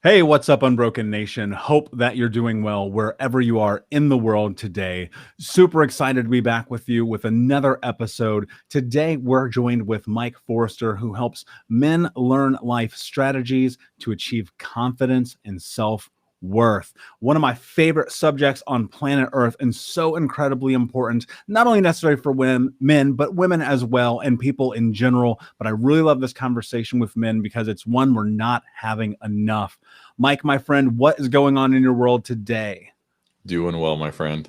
Hey, what's up, Unbroken Nation? Hope that you're doing well wherever you are in the world today. Super excited to be back with you with another episode. Today, we're joined with Mike Forrester, who helps men learn life strategies to achieve confidence and self-worth. One of my favorite subjects on planet Earth, and so incredibly important, not only necessary for men, but women as well, and people in general. But I really love this conversation with men because it's one we're not having enough. Mike, my friend, what is going on in your world today? Doing well, my friend.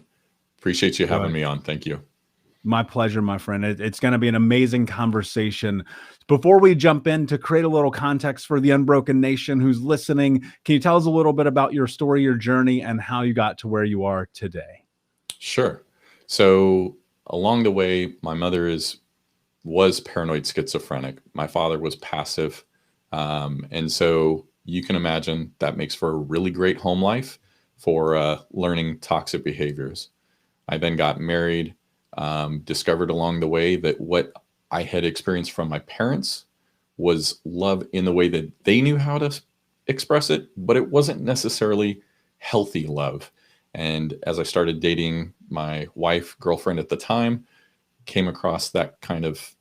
Appreciate you having Good. me on. Thank you. My pleasure, my friend. It's going to be an amazing conversation. Before we jump in, to create a little context for the Unbroken Nation who's listening, can you tell us a little bit about your story, your journey, and how you got to where you are today? Sure. So along the way, my mother was paranoid schizophrenic. My father was passive. And so you can imagine that makes for a really great home life for learning toxic behaviors. I then got married, discovered along the way that what I had experienced from my parents was love in the way that they knew how to express it, but it wasn't necessarily healthy love. And as I started dating my wife, girlfriend at the time, came across that kind of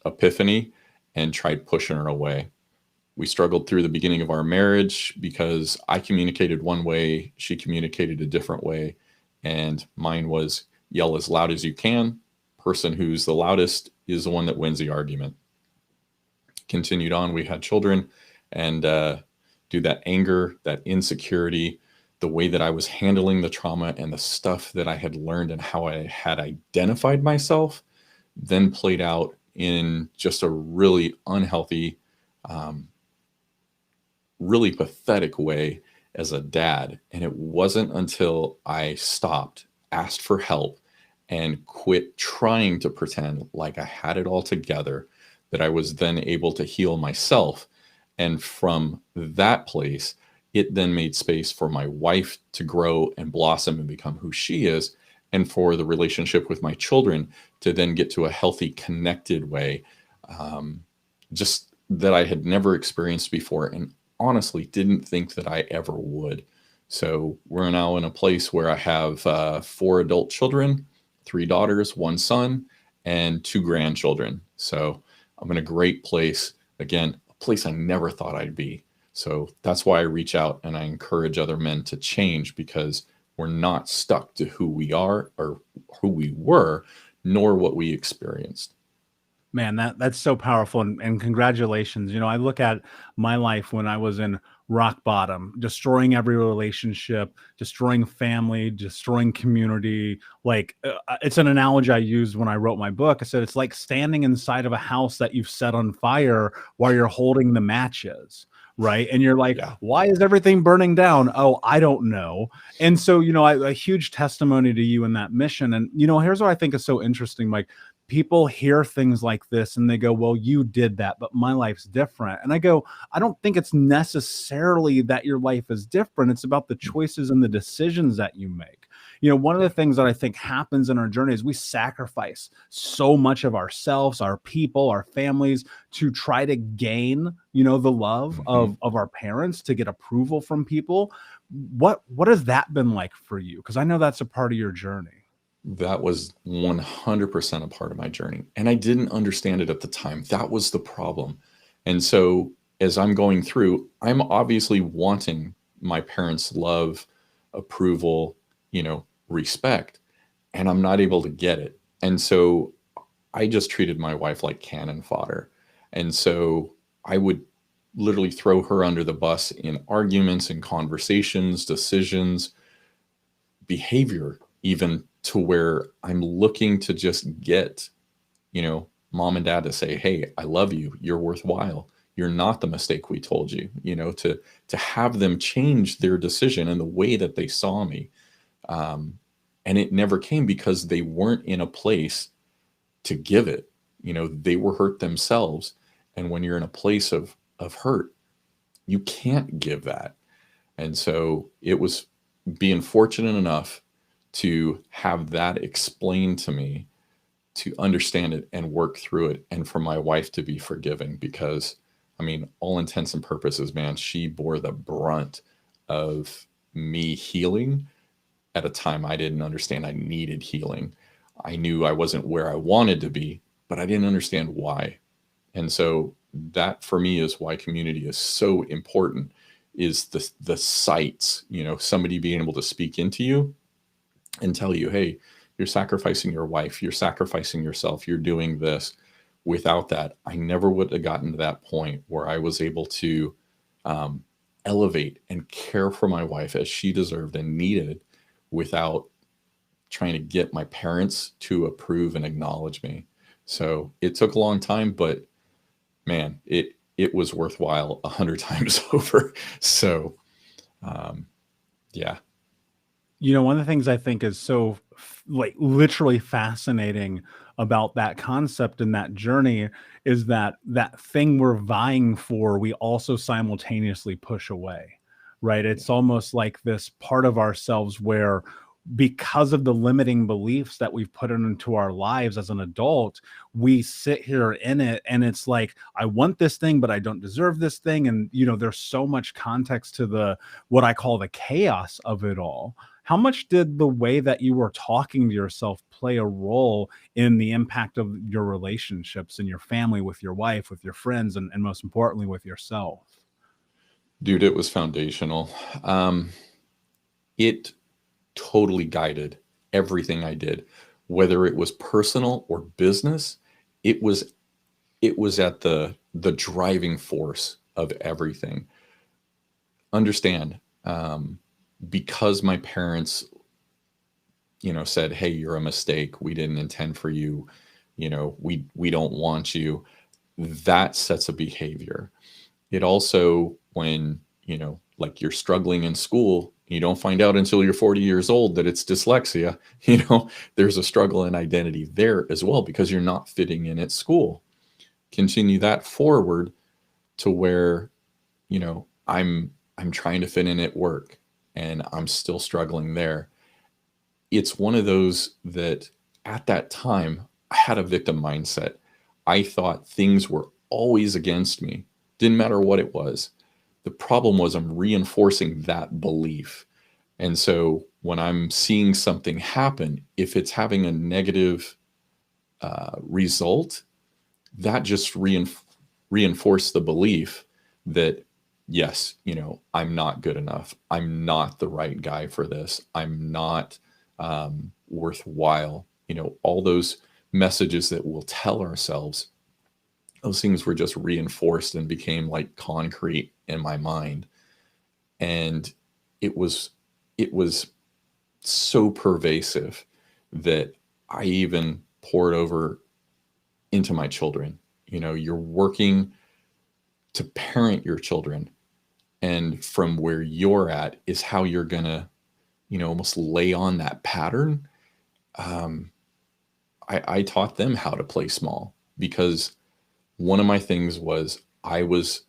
epiphany and tried pushing her away. We struggled through the beginning of our marriage because I communicated one way, she communicated a different way. And mine was yell as loud as you can. Person who's the loudest is the one that wins the argument. Continued on, we had children, and do that anger, that insecurity, the way that I was handling the trauma and the stuff that I had learned and how I had identified myself, then played out in just a really unhealthy, really pathetic way as a dad. And it wasn't until I stopped, asked for help, and quit trying to pretend like I had it all together that I was then able to heal myself. And from that place, it then made space for my wife to grow and blossom and become who she is, and for the relationship with my children to then get to a healthy, connected way, just that I had never experienced before, and honestly didn't think that I ever would. So we're now in a place where I have 4 adult children, 3 daughters, 1 son, and 2 grandchildren. So I'm in a great place. Again, a place I never thought I'd be. So that's why I reach out and I encourage other men to change, because we're not stuck to who we are or who we were, nor what we experienced. Man, that's so powerful, and congratulations. I look at my life when I was in rock bottom, destroying every relationship, destroying family, destroying community. Like, it's an analogy I used when I wrote my book. I said it's like standing inside of a house that you've set on fire while you're holding the matches. Right. And you're like, Yeah. why is everything burning down? Oh, I don't know. And so, a huge testimony to you in that mission. And, here's what I think is so interesting, Mike. People hear things like this and they go, well, you did that, but my life's different. And I go, I don't think it's necessarily that your life is different. It's about the choices and the decisions that you make. One of the things that I think happens in our journey is we sacrifice so much of ourselves, our people, our families, to try to gain, the love Mm-hmm. of our parents, to get approval from people. What has that been like for you? Because I know that's a part of your journey. That was 100% a part of my journey. And I didn't understand it at the time. That was the problem. And so as I'm going through, I'm obviously wanting my parents' love, approval, respect, and I'm not able to get it. And so I just treated my wife like cannon fodder. And so I would literally throw her under the bus in arguments and conversations, decisions, behavior, even, to where I'm looking to just get, mom and dad to say, hey, I love you. You're worthwhile. You're not the mistake we told you, to have them change their decision and the way that they saw me. And it never came because they weren't in a place to give it. They were hurt themselves. And when you're in a place of hurt, you can't give that. And so it was being fortunate enough to have that explained to me, to understand it and work through it, and for my wife to be forgiving, because I mean, all intents and purposes, man, she bore the brunt of me healing at a time I didn't understand I needed healing. I knew I wasn't where I wanted to be, but I didn't understand why. And so that for me is why community is so important, is the sites, somebody being able to speak into you and tell you, hey, you're sacrificing your wife, you're sacrificing yourself, you're doing this. Without that, I never would have gotten to that point where I was able to elevate and care for my wife as she deserved and needed, without trying to get my parents to approve and acknowledge me. So it took a long time, but man, it was worthwhile 100 times over. So, yeah. One of the things I think is so like literally fascinating about that concept and that journey is that thing we're vying for, we also simultaneously push away, right? It's almost like this part of ourselves where, because of the limiting beliefs that we've put into our lives as an adult, we sit here in it and it's like, I want this thing, but I don't deserve this thing. And, there's so much context to what I call the chaos of it all. How much did the way that you were talking to yourself play a role in the impact of your relationships and your family, with your wife, with your friends, and most importantly, with yourself? Dude, it was foundational. It totally guided everything I did, whether it was personal or business. It was at the driving force of everything. Understand, because my parents, said, hey, you're a mistake, we didn't intend for you, we don't want you, that sets a behavior. It also, when, like you're struggling in school, you don't find out until you're 40 years old that it's dyslexia, there's a struggle in identity there as well, because you're not fitting in at school. Continue that forward to where, I'm trying to fit in at work and I'm still struggling there. It's one of those that at that time I had a victim mindset. I thought things were always against me. Didn't matter what it was. The problem was I'm reinforcing that belief. And so when I'm seeing something happen, if it's having a negative result, that just reinforced the belief that, yes, I'm not good enough. I'm not the right guy for this. I'm not worthwhile. All those messages that we'll tell ourselves, those things were just reinforced and became like concrete in my mind. And it was so pervasive that I even poured over into my children. You're working to parent your children, and from where you're at is how you're gonna, almost lay on that pattern. I taught them how to play small, because one of my things was I was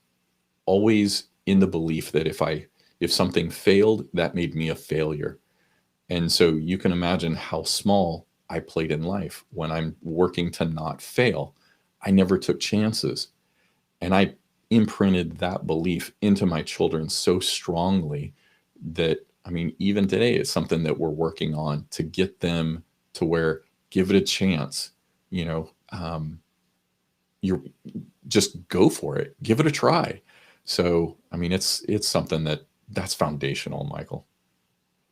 always in the belief that if something failed, that made me a failure. And so you can imagine how small I played in life. When I'm working to not fail, I never took chances. And I imprinted that belief into my children so strongly that, even today, it's something that we're working on to get them to where, give it a chance, you're just go for it, give it a try. So, it's something that's foundational, Michael.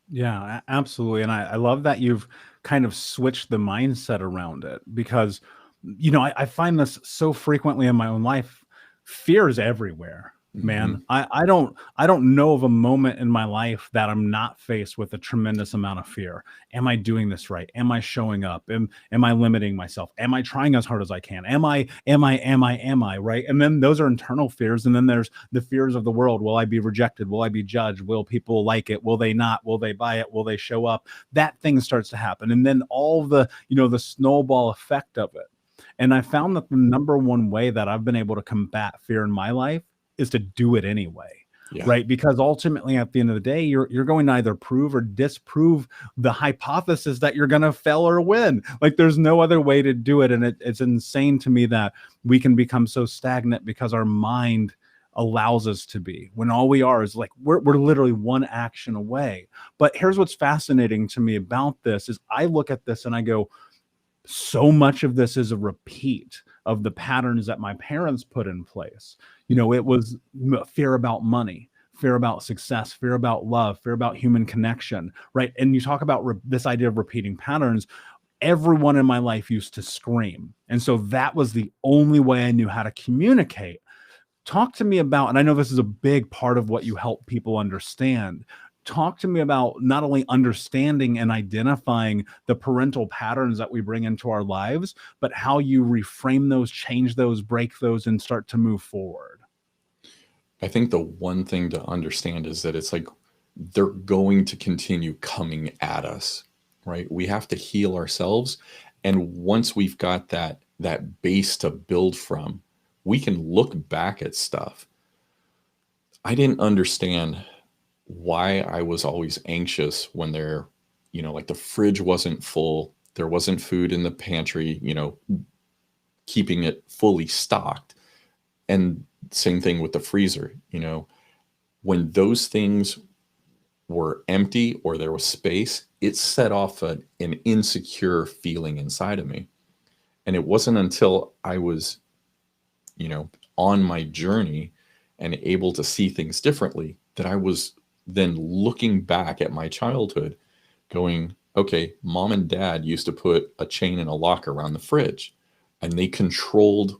Yeah, absolutely. And I love that you've kind of switched the mindset around it, because, I find this so frequently in my own life. Fear is everywhere, man. Mm-hmm. I don't know of a moment in my life that I'm not faced with a tremendous amount of fear. Am I doing this right? Am I showing up? Am I limiting myself? Am I trying as hard as I can? Am I right? And then those are internal fears. And then there's the fears of the world. Will I be rejected? Will I be judged? Will people like it? Will they not? Will they buy it? Will they show up? That thing starts to happen. And then all the snowball effect of it. And I found that the number one way that I've been able to combat fear in my life is to do it anyway. Yeah. right? Because ultimately at the end of the day, you're going to either prove or disprove the hypothesis that you're going to fail or win. Like there's no other way to do it. And it's insane to me that we can become so stagnant because our mind allows us to be, when all we are is like we're literally one action away. But here's what's fascinating to me about this is I look at this and I go, so much of this is a repeat of the patterns that my parents put in place. You know, it was fear about money, fear about success, fear about love, fear about human connection, right? And you talk about this idea of repeating patterns. Everyone in my life used to scream. And so that was the only way I knew how to communicate. Talk to me about, and I know this is a big part of what you help people understand. Talk to me about not only understanding and identifying the parental patterns that we bring into our lives, but how you reframe those, change those, break those, and start to move forward. I think the one thing to understand is that it's like they're going to continue coming at us, right? We have to heal ourselves. And once we've got that base to build from, we can look back at stuff. I didn't understand why I was always anxious when like the fridge wasn't full, there wasn't food in the pantry, keeping it fully stocked. And same thing with the freezer, when those things were empty or there was space, it set off an insecure feeling inside of me. And it wasn't until I was, on my journey and able to see things differently that I was then looking back at my childhood going, okay, mom and dad used to put a chain and a lock around the fridge, and they controlled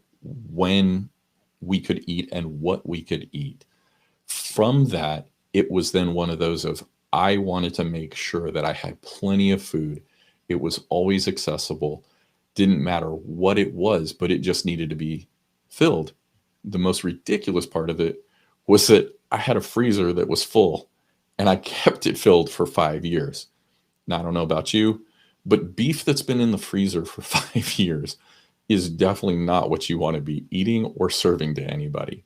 when we could eat and what we could eat. From that, it was then one of those of, I wanted to make sure that I had plenty of food. It was always accessible. Didn't matter what it was, but it just needed to be filled. The most ridiculous part of it was that I had a freezer that was full and I kept it filled for 5 years. Now, I don't know about you, but beef that's been in the freezer for 5 years is definitely not what you want to be eating or serving to anybody.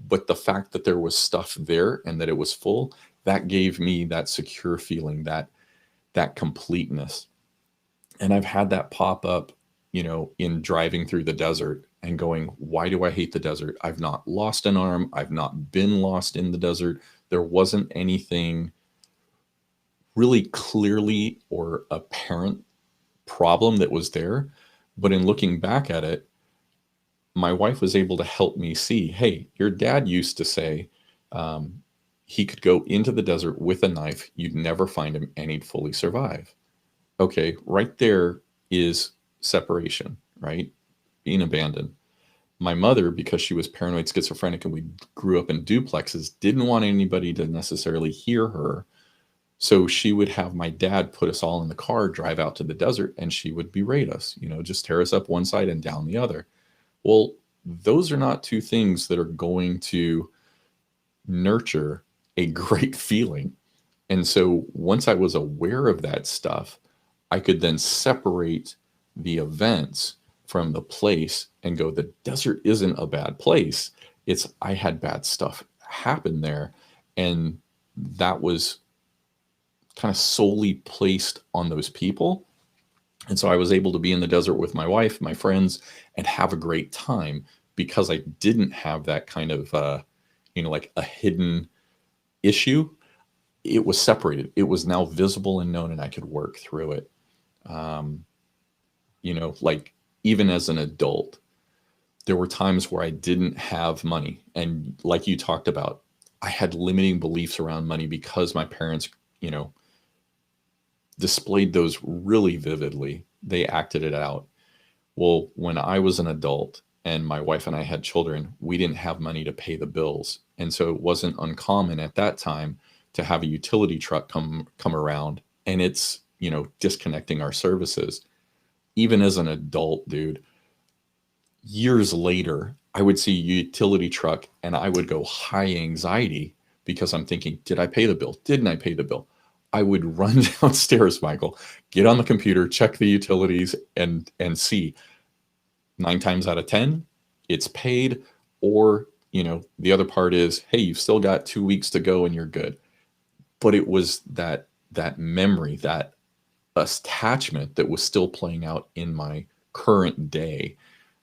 But the fact that there was stuff there and that it was full, that gave me that secure feeling, that completeness. And I've had that pop up, in driving through the desert and going, why do I hate the desert? I've not lost an arm. I've not been lost in the desert. There wasn't anything really clearly or apparent problem that was there. But in looking back at it, my wife was able to help me see, hey, your dad used to say he could go into the desert with a knife. You'd never find him and he'd fully survive. Okay, right there is separation, right? Being abandoned. My mother, because she was paranoid schizophrenic and we grew up in duplexes, didn't want anybody to necessarily hear her. So she would have my dad put us all in the car, drive out to the desert, and she would berate us, just tear us up one side and down the other. Well, those are not two things that are going to nurture a great feeling. And so once I was aware of that stuff, I could then separate the events from the place and go, the desert isn't a bad place. It's, I had bad stuff happen there. And that was kind of solely placed on those people. And so I was able to be in the desert with my wife, my friends, and have a great time because I didn't have that kind of, like a hidden issue. It was separated. It was now visible and known, and I could work through it. Like even as an adult, there were times where I didn't have money. And like you talked about, I had limiting beliefs around money because my parents, displayed those really vividly. They acted it out. Well, when I was an adult and my wife and I had children, we didn't have money to pay the bills. And so it wasn't uncommon at that time to have a utility truck come around and it's, disconnecting our services. Even as an adult, dude, years later, I would see a utility truck and I would go high anxiety because I'm thinking, did I pay the bill? Didn't I pay the bill? I would run downstairs, Michael, get on the computer, check the utilities and see 9 times out of 10, it's paid or the other part is, hey, you've still got 2 weeks to go and you're good. But it was that memory, that attachment that was still playing out in my current day,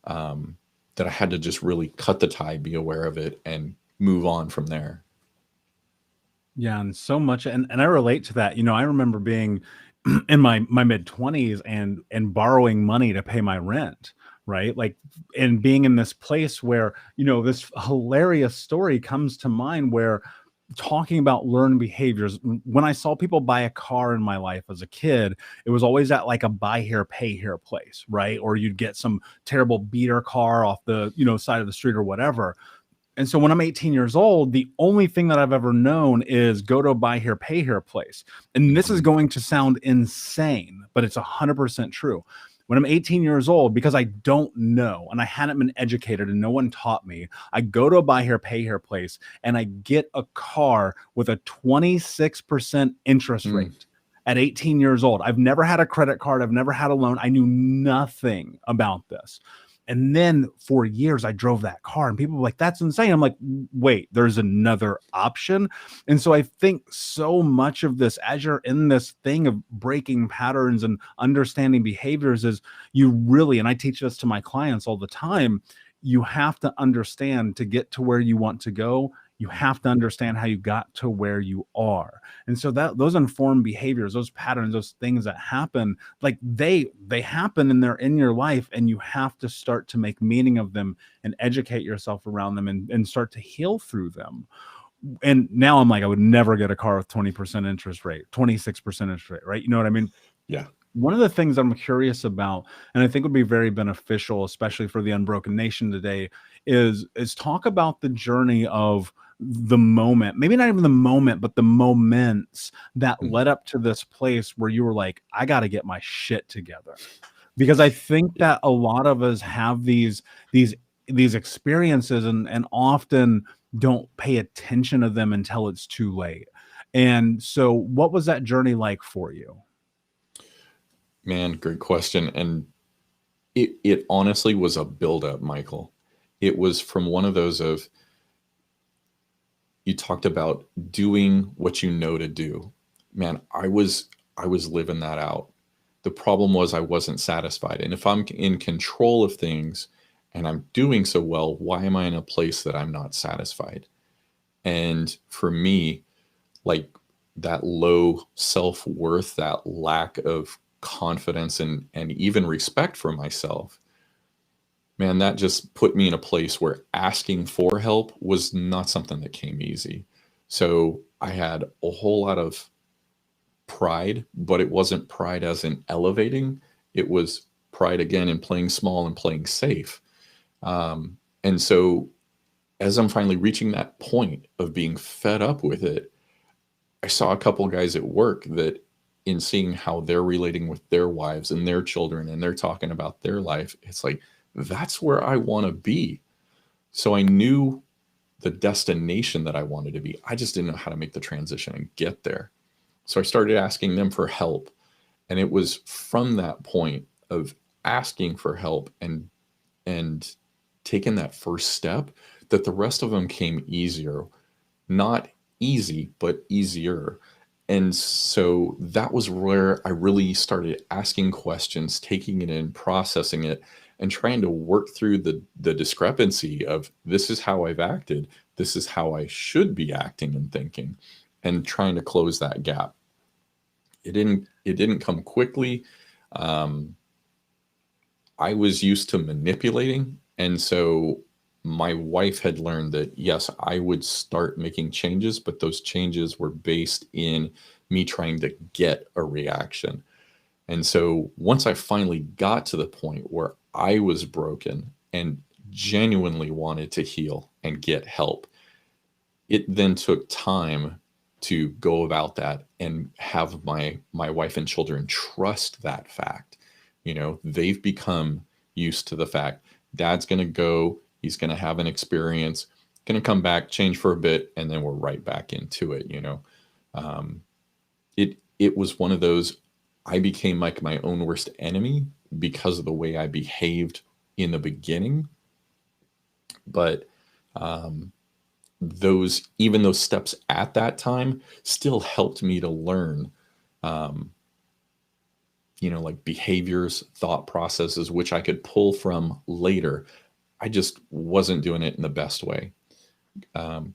that I had to just really cut the tie, be aware of it, and move on from there. Yeah, and so much, and I relate to that. I remember being in my mid-20s and borrowing money to pay my rent, right? Like, and being in this place where, this hilarious story comes to mind where talking about learned behaviors, when I saw people buy a car in my life as a kid, it was always at like a buy here, pay here place, right? Or you'd get some terrible beater car off the, side of the street or whatever. And so when I'm 18 years old, the only thing that I've ever known is go to a buy here, pay here place. And this is going to sound insane, but it's 100% true. When I'm 18 years old, because I don't know and I hadn't been educated and no one taught me, I go to a buy here, pay here place and I get a car with a 26% interest rate at 18 years old. I've never had a credit card. I've never had a loan. I knew nothing about this. And then for years, I drove that car and people were like, that's insane. I'm like, wait, there's another option. And so I think so much of this, as you're in this thing of breaking patterns and understanding behaviors, is you really, and I teach this to my clients all the time, you have to understand to get to where you want to go. You have to understand how you got to where you are. And so that those informed behaviors, those patterns, those things that happen, like they happen and they're in your life, and you have to start to make meaning of them and educate yourself around them and start to heal through them. And now I'm like, I would never get a car with 20% interest rate, 26% interest rate, right? You know what I mean? Yeah. One of the things I'm curious about, and I think would be very beneficial, especially for the Unbroken Nation today, is talk about the journey of the moment, maybe not even the moment, but the moments that led up to this place where you were like, I got to get my shit together. Because I think that a lot of us have these experiences and often don't pay attention to them until it's too late. And so what was that journey like for you? Man, great question. And it honestly was a buildup, Michael. It was from one of those of, you talked about doing what you know to do. Man, I was living that out. The problem was I wasn't satisfied. And if I'm in control of things and I'm doing so well, why am I in a place that I'm not satisfied? And for me, like that low self-worth, that lack of confidence and even respect for myself, man, that just put me in a place where asking for help was not something that came easy. So I had a whole lot of pride, but it wasn't pride as in elevating. It was pride again in playing small and playing safe. And so as I'm finally reaching that point of being fed up with it, I saw a couple of guys at work that, in seeing how they're relating with their wives and their children and they're talking about their life, it's like, that's where I want to be. So I knew the destination that I wanted to be. I just didn't know how to make the transition and get there. So I started asking them for help. And it was from that point of asking for help and taking that first step that the rest of them came easier. Not easy, but easier. And so that was where I really started asking questions, taking it in, processing it, and trying to work through the discrepancy of, this is how I've acted, this is how I should be acting and thinking, and trying to close that gap. It didn't come quickly. I was used to manipulating, and so my wife had learned that, yes, I would start making changes, but those changes were based in me trying to get a reaction. And so once I finally got to the point where I was broken and genuinely wanted to heal and get help, it then took time to go about that and have my wife and children trust that fact. They've become used to the fact Dad's going to go, he's going to have an experience, going to come back, change for a bit, and then we're right back into it. It was one of those, I became like my own worst enemy because of the way I behaved in the beginning. But Even those steps at that time still helped me to learn, um, like behaviors, thought processes, which I could pull from later. I just wasn't doing it in the best way.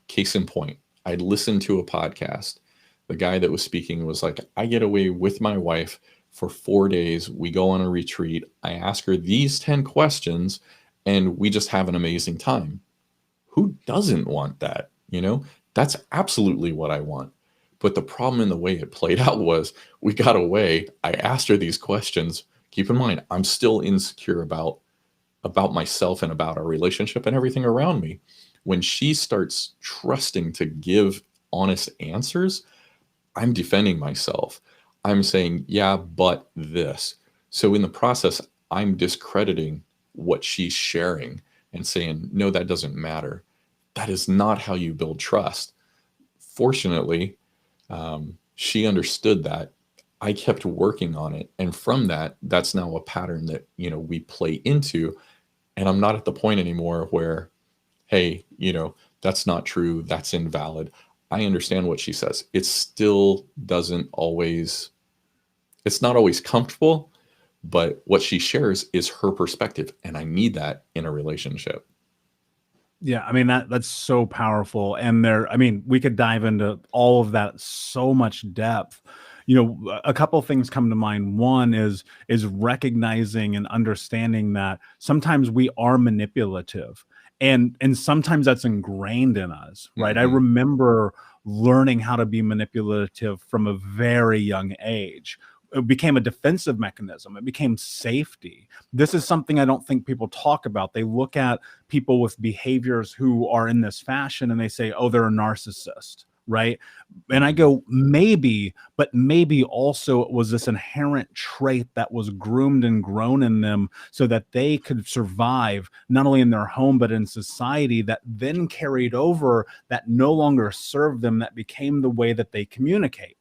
Case in point, I listened to a podcast. The guy that was speaking was like, I get away with my wife for 4 days. We go on a retreat. I ask her these 10 questions and we just have an amazing time. Who doesn't want that? That's absolutely what I want. But the problem in the way it played out was we got away. I asked her these questions. Keep in mind, I'm still insecure about myself and about our relationship and everything around me. When she starts trusting to give honest answers, I'm defending myself. I'm saying, yeah, but this. So in the process, I'm discrediting what she's sharing and saying, no, that doesn't matter. That is not how you build trust. Fortunately, she understood that. I kept working on it. And from that, that's now a pattern that, we play into. And I'm not at the point anymore where, hey, that's not true. That's invalid. I understand what she says. It still doesn't always, it's not always comfortable, but what she shares is her perspective. And I need that in a relationship. Yeah, I mean that's so powerful. And we could dive into all of that so much depth. A couple of things come to mind. One is recognizing and understanding that sometimes we are manipulative. And sometimes that's ingrained in us, right? I Mm-hmm. remember learning how to be manipulative from a very young age. It became a defensive mechanism. It became safety. This is something I don't think people talk about. They look at people with behaviors who are in this fashion and they say, oh, they're a narcissist, right? And I go, maybe, but maybe also it was this inherent trait that was groomed and grown in them so that they could survive not only in their home, but in society, that then carried over, that no longer served them, that became the way that they communicate.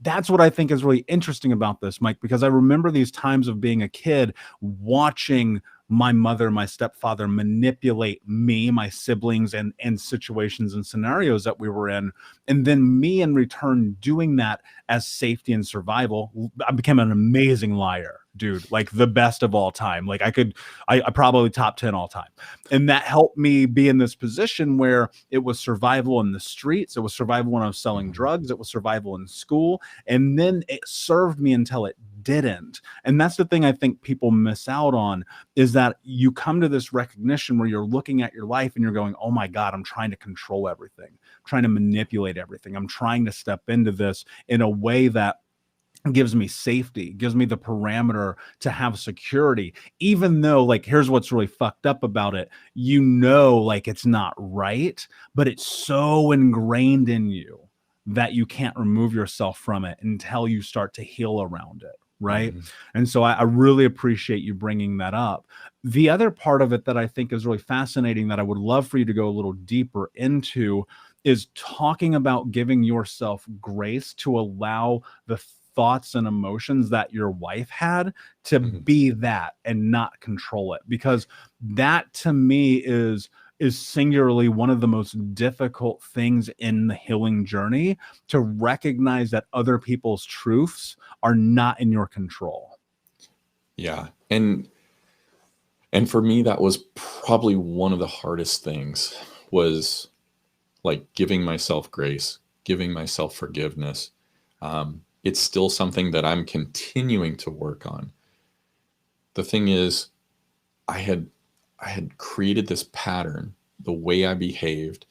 That's what I think is really interesting about this, Mike, because I remember these times of being a kid watching my mother, my stepfather manipulate me, my siblings, and situations and scenarios that we were in. And then me in return doing that as safety and survival. I became an amazing liar, dude, like the best of all time. Like I probably top 10 all time. And that helped me be in this position where it was survival in the streets. It was survival when I was selling drugs. It was survival in school. And then it served me until it didn't. And that's the thing I think people miss out on, is that you come to this recognition where you're looking at your life and you're going, oh my God, I'm trying to control everything. I'm trying to manipulate everything. I'm trying to step into this in a way that gives me safety, gives me the parameter to have security, even though, like, here's what's really fucked up about it. Like it's not right, but it's so ingrained in you that you can't remove yourself from it until you start to heal around it. Right. Mm-hmm. And so I really appreciate you bringing that up. The other part of it that I think is really fascinating that I would love for you to go a little deeper into is talking about giving yourself grace to allow the thoughts and emotions that your wife had to Mm-hmm. be that and not control it, because that to me is singularly one of the most difficult things in the healing journey, to recognize that other people's truths are not in your control. Yeah. And for me, that was probably one of the hardest things, was like giving myself grace, giving myself forgiveness. It's still something that I'm continuing to work on. The thing is, I had created this pattern, the way I behaved.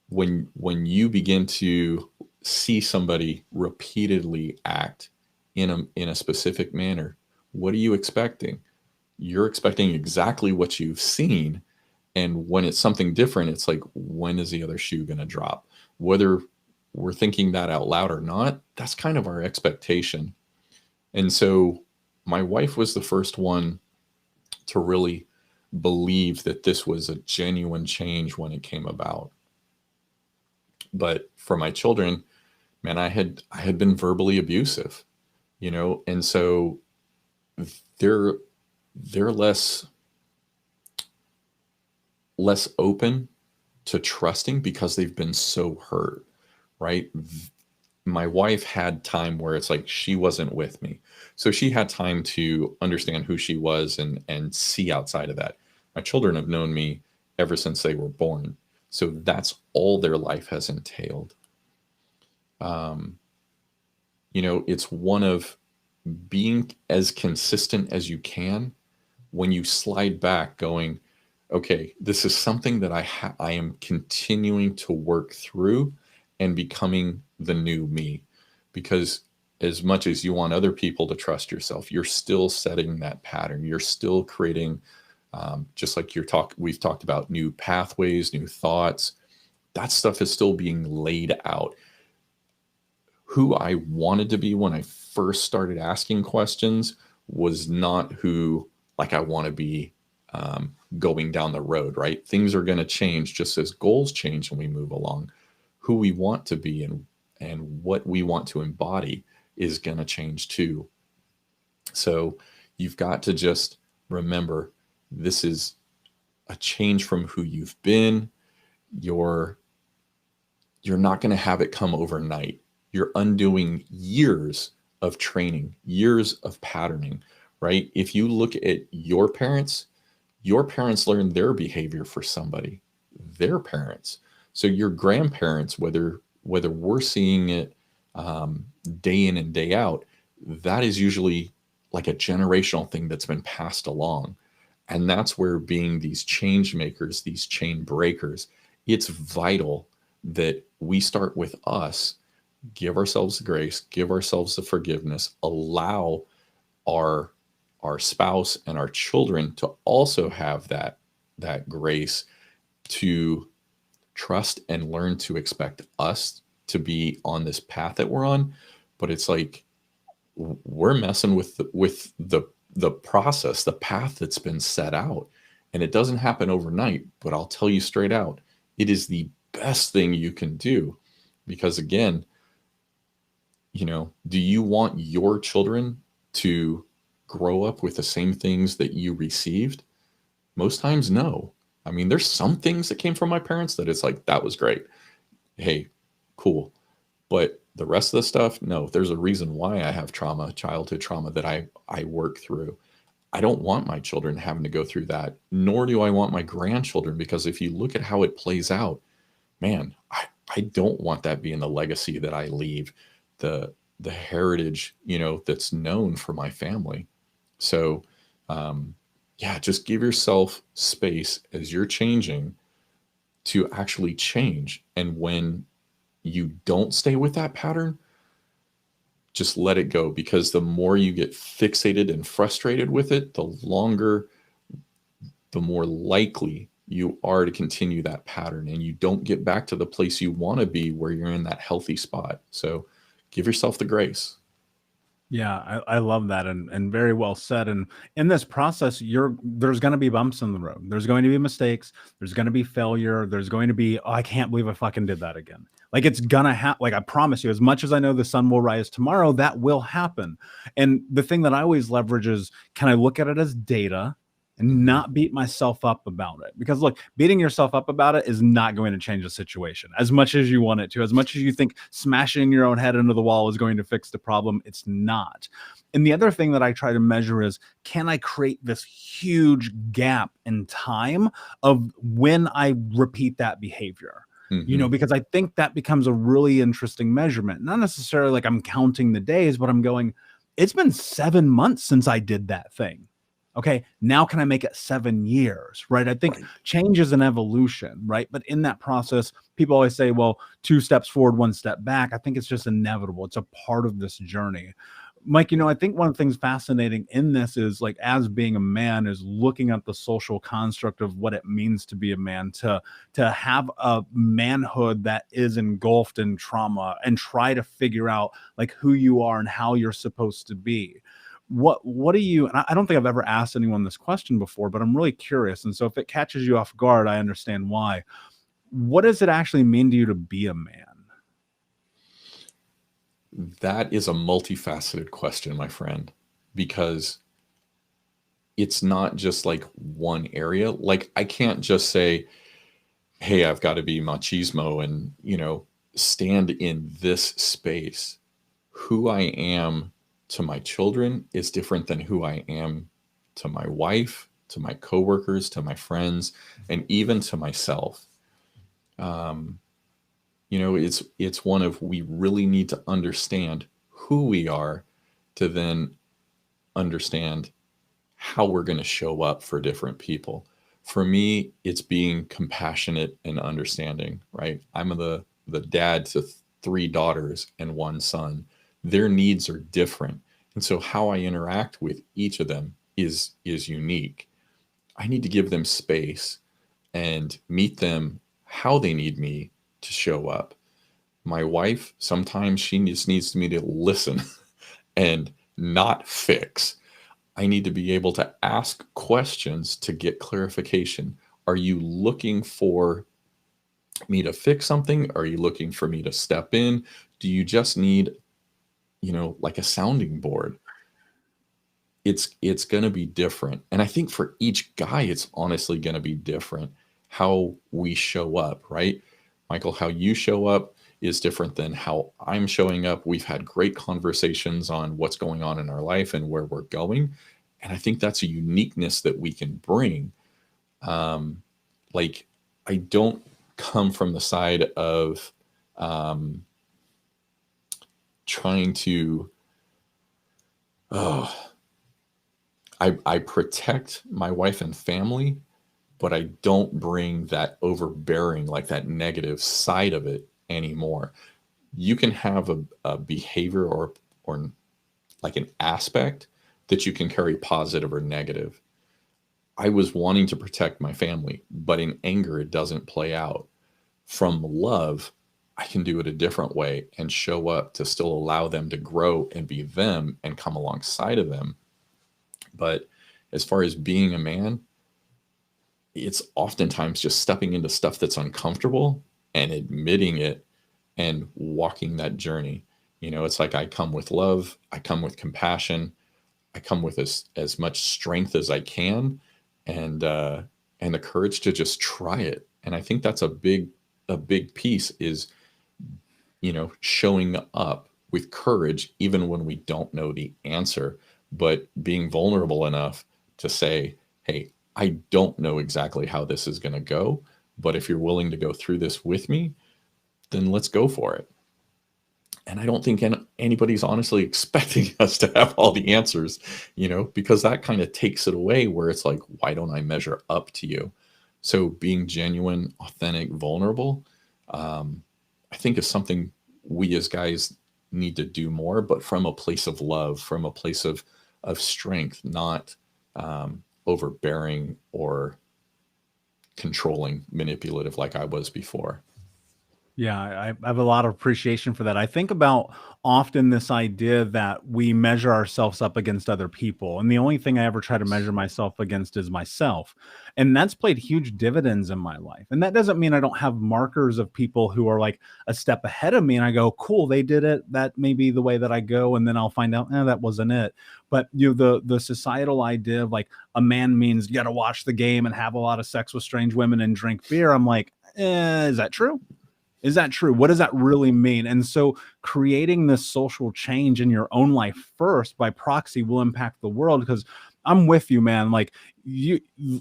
When you begin to see somebody repeatedly act in a specific manner, what are you expecting? You're expecting exactly what you've seen. And when it's something different, it's like, when is the other shoe going to drop? Whether we're thinking that out loud or not, that's kind of our expectation. And so my wife was the first one to really believe that this was a genuine change when it came about. But for my children, man, I had been verbally abusive, and so they're less open to trusting because they've been so hurt, right? My wife had time where it's like she wasn't with me. So she had time to understand who she was and see outside of that. My children have known me ever since they were born. So that's all their life has entailed. It's one of being as consistent as you can when you slide back going, okay, this is something that I am continuing to work through and becoming the new me. Because as much as you want other people to trust yourself, you're still setting that pattern. You're still creating, just like we've talked about new pathways, new thoughts. That stuff is still being laid out. Who I wanted to be when I first started asking questions was not who like I want to be going down the road, right? Things are going to change just as goals change when we move along. Who we want to be and what we want to embody is going to change too. So you've got to just remember this is a change from who you've been. You're not going to have it come overnight. You're undoing years of training, years of patterning, right? If you look at your parents learned their behavior for somebody, their parents. So your grandparents, whether we're seeing it day in and day out, that is usually like a generational thing that's been passed along. And that's where being these change makers, these chain breakers, it's vital that we start with us, give ourselves the grace, give ourselves the forgiveness, allow our spouse and our children to also have that grace to trust and learn to expect us to be on this path that we're on. But it's like we're messing with the process, the path that's been set out, and it doesn't happen overnight. But I'll tell you straight out, it is the best thing you can do, because again, do you want your children to grow up with the same things that you received? Most times, no. I mean, there's some things that came from my parents that it's like, that was great. Hey, cool. But the rest of the stuff, no, there's a reason why I have trauma, childhood trauma that I work through. I don't want my children having to go through that, nor do I want my grandchildren, because if you look at how it plays out, man, I don't want that being the legacy that I leave, the heritage, that's known for my family. So, just give yourself space as you're changing to actually change. And when you don't stay with that pattern, just let it go, because the more you get fixated and frustrated with it, the more likely you are to continue that pattern, and you don't get back to the place you want to be where you're in that healthy spot. So give yourself the grace. Yeah, I love that, and very well said. And in this process, there's going to be bumps in the road. There's going to be mistakes. There's going to be failure. There's going to be, oh, I can't believe I fucking did that again. Like it's gonna happen. Like I promise you, as much as I know the sun will rise tomorrow, that will happen. And the thing that I always leverage is, can I look at it as data and not beat myself up about it? Because look, beating yourself up about it is not going to change the situation as much as you want it to. As much as you think smashing your own head into the wall is going to fix the problem, it's not. And the other thing that I try to measure is, can I create this huge gap in time of when I repeat that behavior? Because I think that becomes a really interesting measurement. Not necessarily like I'm counting the days, but I'm going, it's been 7 months since I did that thing. Okay, now can I make it 7 years, right? I think change is an evolution, right? But in that process, people always say, well, 2 steps forward, 1 step back. I think it's just inevitable. It's a part of this journey. Mike, I think one of the things fascinating in this is, like, as being a man, is looking at the social construct of what it means to be a man, to have a manhood that is engulfed in trauma, and try to figure out like who you are and how you're supposed to be. What do you, and I don't think I've ever asked anyone this question before, but I'm really curious. And so if it catches you off guard, I understand why. What does it actually mean to you to be a man? That is a multifaceted question, my friend, because it's not just like one area. Like I can't just say, hey, I've got to be machismo and, stand in this space. Who I am to my children is different than who I am to my wife, to my coworkers, to my friends, and even to myself. It's one of, we really need to understand who we are to then understand how we're going to show up for different people. For me, it's being compassionate and understanding, right? I'm the dad to 3 daughters and 1 son. Their needs are different. And so how I interact with each of them is unique. I need to give them space and meet them how they need me to show up. My wife, sometimes she just needs me to listen and not fix. I need to be able to ask questions to get clarification. Are you looking for me to fix something? Are you looking for me to step in? Do you just need, like a sounding board? It's going to be different. And I think for each guy, it's honestly going to be different how we show up, right? Michael, how you show up is different than how I'm showing up. We've had great conversations on what's going on in our life and where we're going. And I think that's a uniqueness that we can bring. Like, I don't come from the side of trying to, I protect my wife and family, but I don't bring that overbearing, like that negative side of it anymore. You can have a behavior or like an aspect that you can carry positive or negative. I was wanting to protect my family, but in anger, it doesn't play out. From love, I can do it a different way and show up to still allow them to grow and be them and come alongside of them. But as far as being a man, it's oftentimes just stepping into stuff that's uncomfortable and admitting it and walking that journey. It's like I come with love, I come with compassion, I come with as much strength as I can, and the courage to just try it. And I think that's a big piece is, showing up with courage, even when we don't know the answer, but being vulnerable enough to say, hey, I don't know exactly how this is going to go, but if you're willing to go through this with me, then let's go for it. And I don't think anybody's honestly expecting us to have all the answers, because that kind of takes it away, where it's like, why don't I measure up to you? So being genuine, authentic, vulnerable, I think is something we as guys need to do more, but from a place of love, from a place of strength, not overbearing or controlling, manipulative like I was before. Yeah, I have a lot of appreciation for that. I think about often this idea that we measure ourselves up against other people, and the only thing I ever try to measure myself against is myself. And that's played huge dividends in my life. And that doesn't mean I don't have markers of people who are like a step ahead of me and I go, cool, they did it. That may be the way that I go. And then I'll find out, that wasn't it. But the societal idea of like a man means you got to watch the game and have a lot of sex with strange women and drink beer. I'm like, is that true? Is that true? What does that really mean? And so creating this social change in your own life first by proxy will impact the world, because I'm with you, man. Like,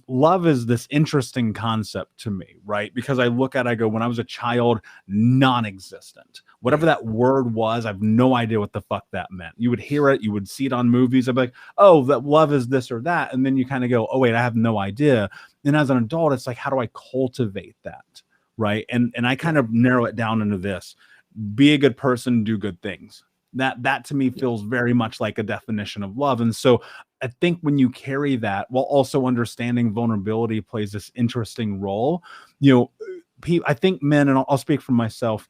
love is this interesting concept to me, right? Because I look at it, I go, when I was a child, non-existent. Whatever that word was, I have no idea what the fuck that meant. You would hear it, you would see it on movies. I'd be like, oh, that love is this or that. And then you kind of go, oh, wait, I have no idea. And as an adult, it's like, how do I cultivate that? Right. And I kind of narrow it down into this: be a good person, do good things. That to me feels very much like a definition of love. And so I think when you carry that while also understanding vulnerability plays this interesting role, I think men, and I'll speak for myself,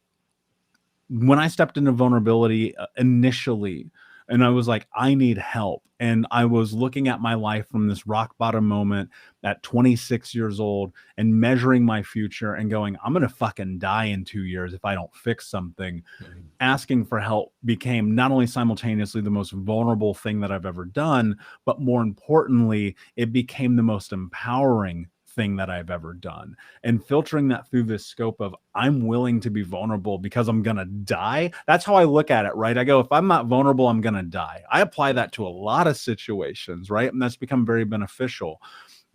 when I stepped into vulnerability initially, and I was like, I need help. And I was looking at my life from this rock bottom moment at 26 years old and measuring my future and going, I'm going to fucking die in 2 years if I don't fix something. Mm-hmm. Asking for help became not only simultaneously the most vulnerable thing that I've ever done, but more importantly, it became the most empowering thing that I've ever done. And filtering that through this scope of I'm willing to be vulnerable because I'm going to die. That's how I look at it, right? I go, if I'm not vulnerable, I'm going to die. I apply that to a lot of situations, right? And that's become very beneficial.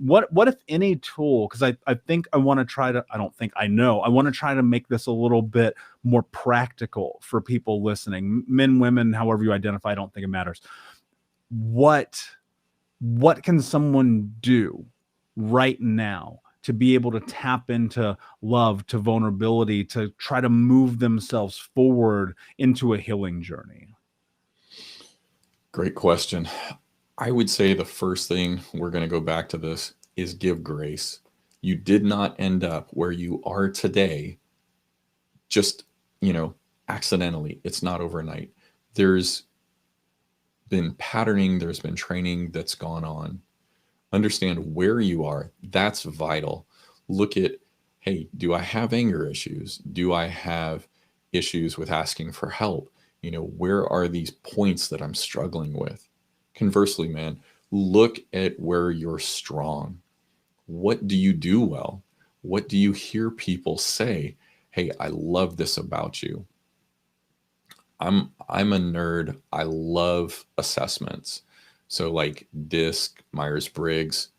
What if any tool, because I think I want to try to, I don't think I know, I want to try to make this a little bit more practical for people listening, men, women, however you identify, I don't think it matters. What can someone do right now to be able to tap into love, to vulnerability, to try to move themselves forward into a healing journey? Great question. I would say the first thing, we're going to go back to this, is give grace. You did not end up where you are today just, accidentally. It's not overnight. There's been patterning, there's been training that's gone on. Understand where you are. That's vital. Look at, hey, do I have anger issues? Do I have issues with asking for help? Where are these points that I'm struggling with? Conversely, man, look at where you're strong. What do you do well? What do you hear people say? Hey, I love this about you. I'm a nerd. I love assessments. So like DISC, Myers-Briggs,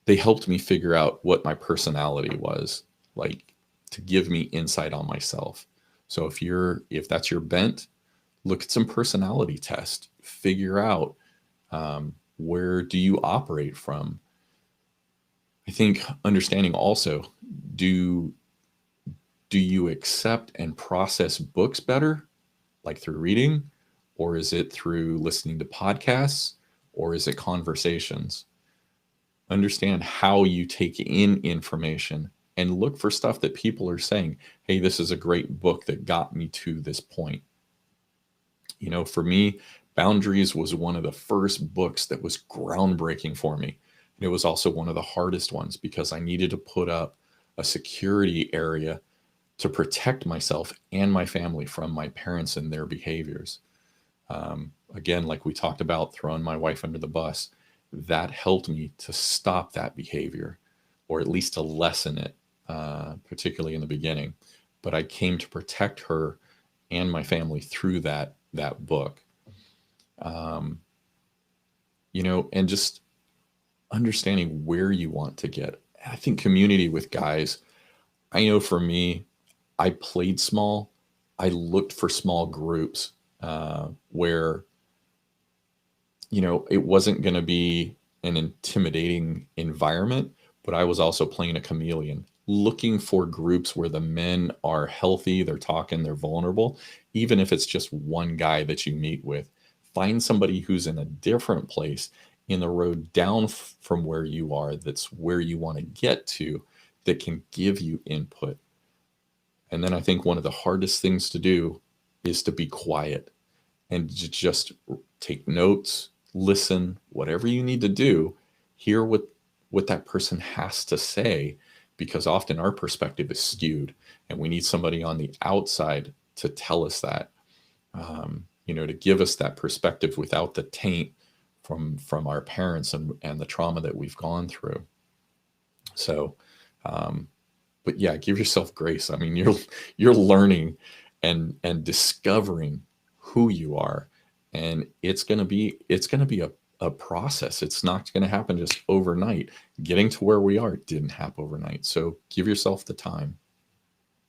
they helped me figure out what my personality was, like to give me insight on myself. So if that's your bent, look at some personality test, figure out where do you operate from. I think understanding also, do you accept and process books better, like through reading, or is it through listening to podcasts, or is it conversations? Understand how you take in information and look for stuff that people are saying, hey, this is a great book that got me to this point. For me, Boundaries was one of the first books that was groundbreaking for me. And it was also one of the hardest ones because I needed to put up a security area to protect myself and my family from my parents and their behaviors. Again, like we talked about, throwing my wife under the bus, that helped me to stop that behavior, or at least to lessen it, particularly in the beginning. But I came to protect her and my family through that book. And just understanding where you want to get. I think community with guys, I know for me, I played small. I looked for small groups where, it wasn't going to be an intimidating environment, but I was also playing a chameleon, looking for groups where the men are healthy, they're talking, they're vulnerable, even if it's just one guy that you meet with. Find somebody who's in a different place in the road down from where you are, that's where you want to get to, that can give you input. And then I think one of the hardest things to do is to be quiet and just take notes, listen, whatever you need to do, hear what that person has to say, because often our perspective is skewed and we need somebody on the outside to tell us that, to give us that perspective without the taint from our parents and the trauma that we've gone through. So, but yeah, give yourself grace. I mean, you're learning and discovering who you are, and it's going to be a process. It's not going to happen just overnight. Getting to where we are didn't happen overnight. So give yourself the time.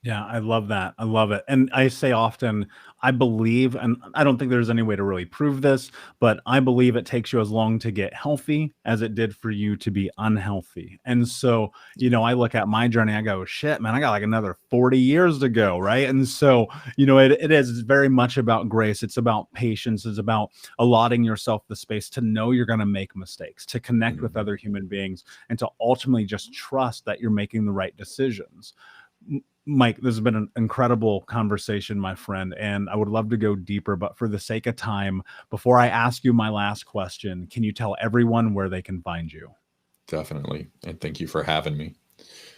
Yeah, I love that. I love it. And I say often, I believe, and I don't think there's any way to really prove this, but I believe it takes you as long to get healthy as it did for you to be unhealthy. And so, I look at my journey, I go, shit, man, I got like another 40 years to go. Right. And so, it is very much about grace. It's about patience. It's about allotting yourself the space to know you're going to make mistakes, to connect with other human beings, and to ultimately just trust that you're making the right decisions. Mike, this has been an incredible conversation, my friend, and I would love to go deeper, but for the sake of time, before I ask you my last question, can you tell everyone where they can find you? Definitely. And thank you for having me.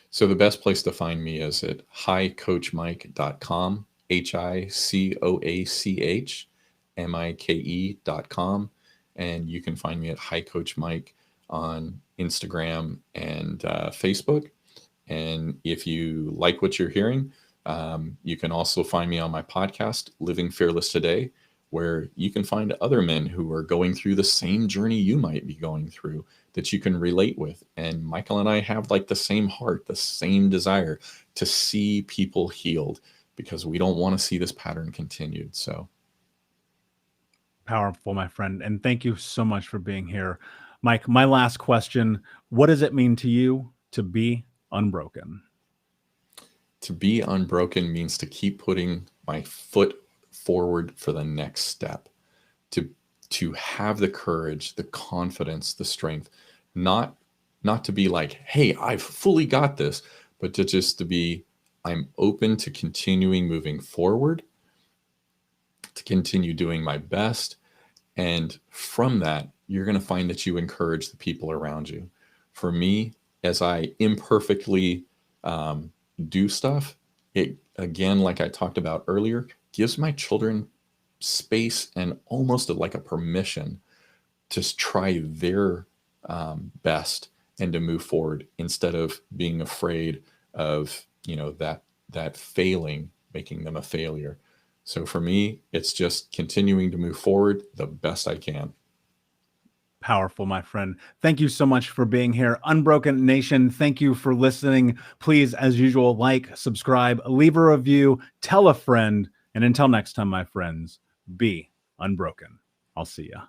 So the best place to find me is at hicoachmike.com, HICOACHMIKE.com. And you can find me at Hi Coach Mike on Instagram and Facebook. And if you like what you're hearing, you can also find me on my podcast, Living Fearless Today, where you can find other men who are going through the same journey you might be going through that you can relate with. And Michael and I have like the same heart, the same desire to see people healed, because we don't want to see this pattern continued. So powerful, my friend. And thank you so much for being here. Mike, my last question, what does it mean to you to be unbroken? To be unbroken means to keep putting my foot forward for the next step, to have the courage, the confidence, the strength, not to be like, hey, I've fully got this, but to be, I'm open to continuing moving forward, to continue doing my best. And from that, you're going to find that you encourage the people around you. For me, as I imperfectly do stuff, it, again, like I talked about earlier, gives my children space and almost like a permission to try their best and to move forward, instead of being afraid of, that failing, making them a failure. So for me, it's just continuing to move forward the best I can. Powerful, my friend. Thank you so much for being here. Unbroken Nation, thank you for listening. Please, as usual, like, subscribe, leave a review, tell a friend. And until next time, my friends, be unbroken. I'll see ya.